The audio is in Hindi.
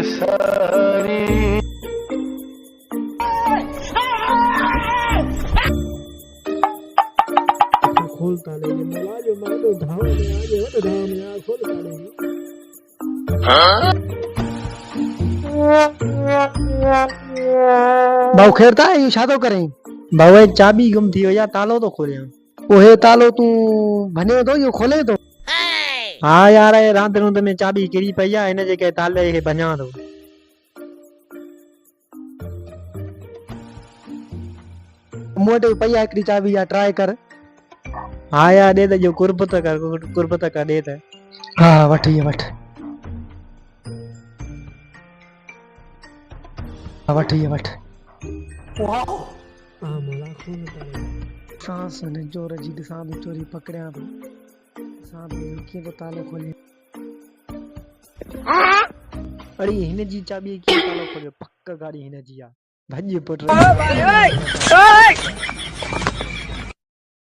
सारी खोल ताले मला जो मारो धाव में आ जो धाव में आ खोल ताले बाऊ खेरता है छा तो करें बाऊ चाबी गुम थी या तालो तो खोलिया ओहे तालो तू भने तो यो खोले तो हाँ यार रात नु में चाबी किरी पई आ इन जे के ताले के बना दो मोटे पई आ एकड़ी चाबी या ट्राई कर हाँ यार दे दे जो कुर्बत का दे दे हाँ वठ ये वठ वठ ये वठ सांस ने जोर जी सांप चोरी पकड़िया तो सांप की तो तालो खोले अरे हिन जी चाबी की तालो खोले पक्का गाड़ी हिन जी आ भज पट